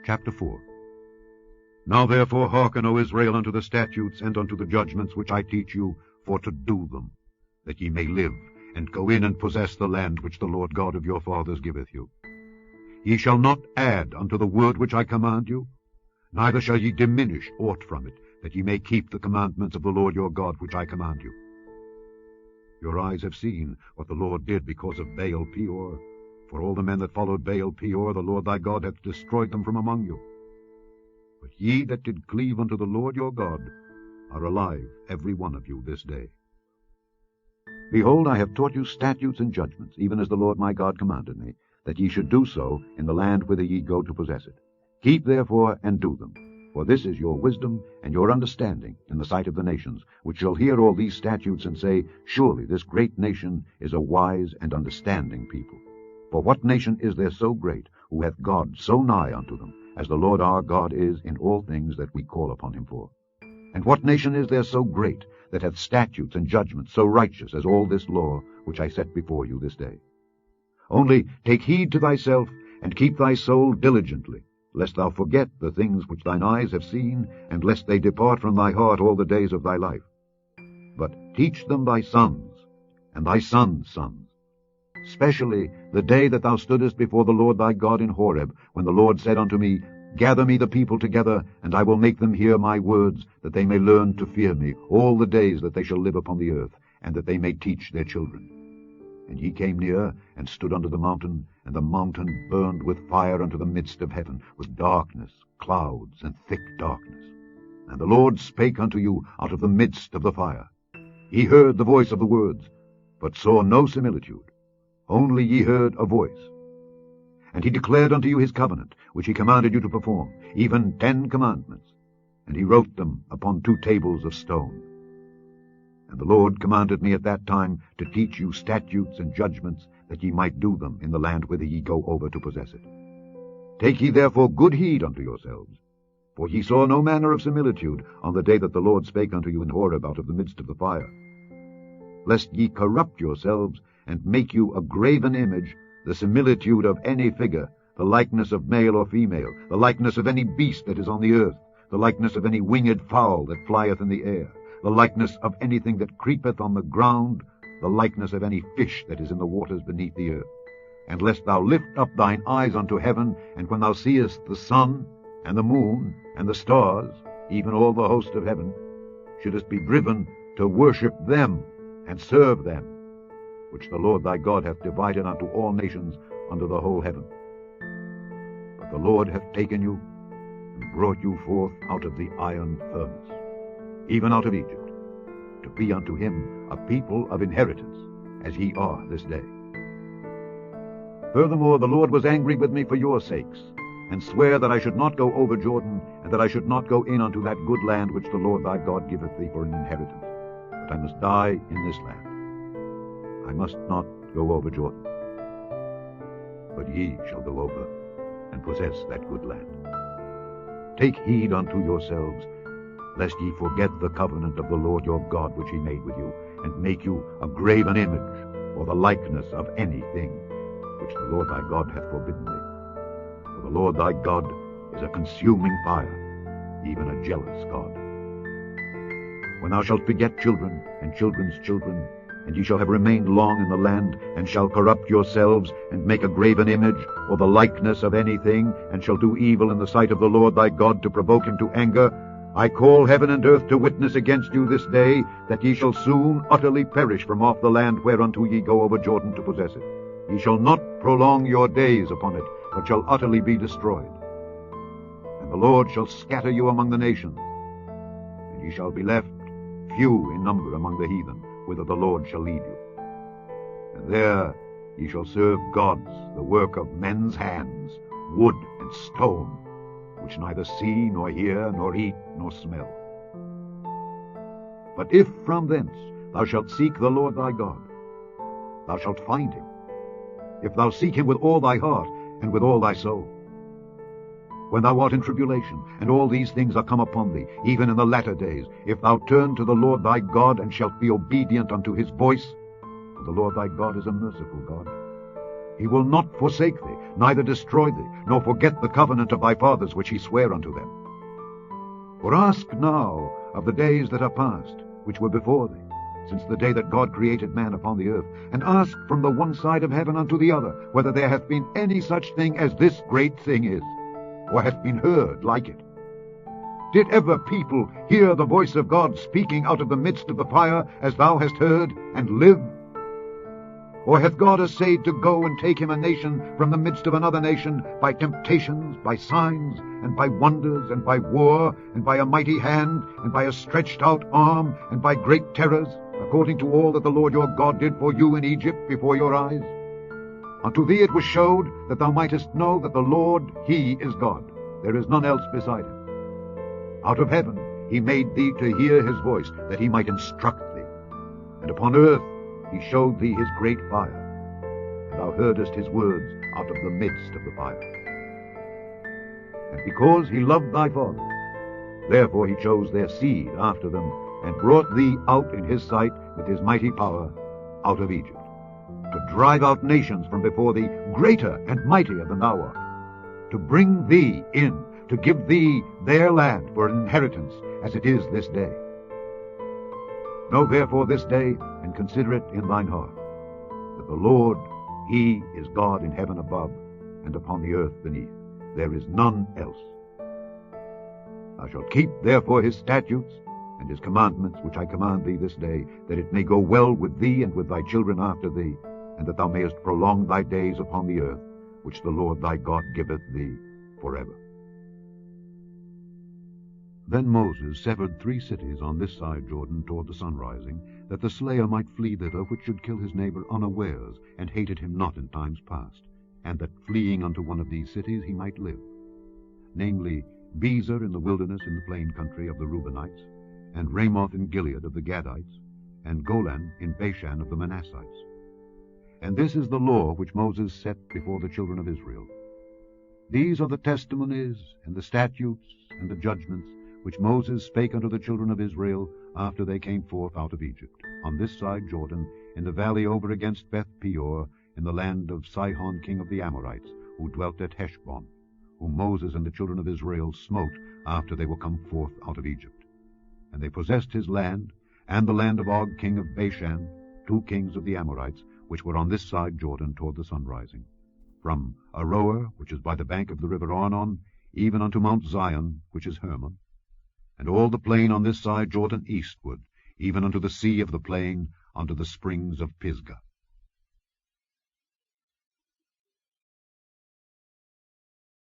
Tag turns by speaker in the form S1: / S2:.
S1: Chapter 4. Now therefore hearken, O Israel, unto the statutes and unto the judgments which I teach you, for to do them, that ye may live, and go in and possess the land which the Lord God of your fathers giveth you. Ye shall not add unto the word which I command you, neither shall ye diminish aught from it, that ye may keep the commandments of the Lord your God which I command you. Your eyes have seen what the Lord did because of Baal Peor. For all the men that followed Baal Peor, the Lord thy God hath destroyed them from among you. But ye that did cleave unto the Lord your God are alive, every one of you, this day. Behold, I have taught you statutes and judgments, even as the Lord my God commanded me, that ye should do so in the land whither ye go to possess it. Keep therefore and do them, for this is your wisdom and your understanding in the sight of the nations, which shall hear all these statutes and say, Surely this great nation is a wise and understanding people. For what nation is there so great, who hath God so nigh unto them, as the Lord our God is in all things that we call upon him for? And what nation is there so great, that hath statutes and judgments so righteous as all this law which I set before you this day? Only take heed to thyself, and keep thy soul diligently, lest thou forget the things which thine eyes have seen, and lest they depart from thy heart all the days of thy life. But teach them thy sons, and thy sons' sons, especially the day that thou stoodest before the Lord thy God in Horeb, when the Lord said unto me, Gather me the people together, and I will make them hear my words, that they may learn to fear me all the days that they shall live upon the earth, and that they may teach their children. And ye came near, and stood under the mountain, and the mountain burned with fire unto the midst of heaven, with darkness, clouds, and thick darkness. And the Lord spake unto you out of the midst of the fire. Ye heard the voice of the words, but saw no similitude. Only ye heard a voice. And he declared unto you his covenant, which he commanded you to perform, even 10 commandments. And he wrote them upon 2 tables of stone. And the Lord commanded me at that time to teach you statutes and judgments, that ye might do them in the land whither ye go over to possess it. Take ye therefore good heed unto yourselves, for ye saw no manner of similitude on the day that the Lord spake unto you in Horeb out of the midst of the fire, lest ye corrupt yourselves, and make you a graven image, the similitude of any figure, the likeness of male or female, the likeness of any beast that is on the earth, the likeness of any winged fowl that flieth in the air, the likeness of anything that creepeth on the ground, the likeness of any fish that is in the waters beneath the earth. And lest thou lift up thine eyes unto heaven, and when thou seest the sun, and the moon, and the stars, even all the host of heaven, shouldest be driven to worship them, and serve them, which the Lord thy God hath divided unto all nations under the whole heaven. But the Lord hath taken you, and brought you forth out of the iron furnace, even out of Egypt, to be unto him a people of inheritance, as ye are this day. Furthermore, the Lord was angry with me for your sakes, and sware that I should not go over Jordan, and that I should not go in unto that good land which the Lord thy God giveth thee for an inheritance, but I must die in this land. I must not go over Jordan, but ye shall go over, and possess that good land. Take heed unto yourselves, lest ye forget the covenant of the Lord your God which he made with you, and make you a graven image, or the likeness of anything, which the Lord thy God hath forbidden thee. For the Lord thy God is a consuming fire, even a jealous God. When thou shalt beget children, and children's children, and ye shall have remained long in the land, and shall corrupt yourselves, and make a graven image, or the likeness of anything, and shall do evil in the sight of the Lord thy God, to provoke him to anger, I call heaven and earth to witness against you this day, that ye shall soon utterly perish from off the land whereunto ye go over Jordan to possess it. Ye shall not prolong your days upon it, but shall utterly be destroyed. And the Lord shall scatter you among the nations, and ye shall be left few in number among the heathen, whither the Lord shall lead you. And there ye shall serve gods, the work of men's hands, wood and stone, which neither see, nor hear, nor eat, nor smell. But if from thence thou shalt seek the Lord thy God, thou shalt find him, if thou seek him with all thy heart and with all thy soul. When thou art in tribulation, and all these things are come upon thee, even in the latter days, if thou turn to the Lord thy God, and shalt be obedient unto his voice, for the Lord thy God is a merciful God, He will not forsake thee, neither destroy thee, nor forget the covenant of thy fathers which he sware unto them. For ask now of the days that are past, which were before thee, since the day that God created man upon the earth, and ask from the one side of heaven unto the other, whether there hath been any such thing as this great thing is, or hath been heard like it. Did ever people hear the voice of God speaking out of the midst of the fire, as thou hast heard, and live? Or hath God essayed to go and take him a nation from the midst of another nation, by temptations, by signs, and by wonders, and by war, and by a mighty hand, and by a stretched out arm, and by great terrors, according to all that the Lord your God did for you in Egypt before your eyes? Unto thee it was showed, that thou mightest know that the Lord, he is God. There is none else beside him. Out of heaven he made thee to hear his voice, that he might instruct thee. And upon earth he showed thee his great fire, and thou heardest his words out of the midst of the fire. And because he loved thy fathers, therefore he chose their seed after them, and brought thee out in his sight with his mighty power out of Egypt, to drive out nations from before thee, greater and mightier than thou art, to bring thee in, to give thee their land for an inheritance, as it is this day. Know therefore this day, and consider it in thine heart, that the Lord, he is God in heaven above, and upon the earth beneath. There is none else. Thou shalt keep therefore his statutes and his commandments, which I command thee this day, that it may go well with thee and with thy children after thee, and that thou mayest prolong thy days upon the earth, which the Lord thy God giveth thee forever. Then Moses severed 3 cities on this side Jordan toward the sunrising, that the slayer might flee thither which should kill his neighbor unawares, and hated him not in times past, and that fleeing unto one of these cities he might live, namely Bezer in the wilderness in the plain country of the Reubenites, and Ramoth in Gilead of the Gadites, and Golan in Bashan of the Manassites. And this is the law which Moses set before the children of Israel. These are the testimonies, and the statutes, and the judgments, which Moses spake unto the children of Israel after they came forth out of Egypt, on this side Jordan, in the valley over against Beth Peor, in the land of Sihon king of the Amorites, who dwelt at Heshbon, whom Moses and the children of Israel smote after they were come forth out of Egypt. And they possessed his land, and the land of Og king of Bashan, 2 kings of the Amorites, which were on this side Jordan toward the sunrising, from Aroer, which is by the bank of the river Arnon, even unto Mount Zion, which is Hermon, and all the plain on this side Jordan eastward, even unto the sea of the plain, unto the springs of Pisgah.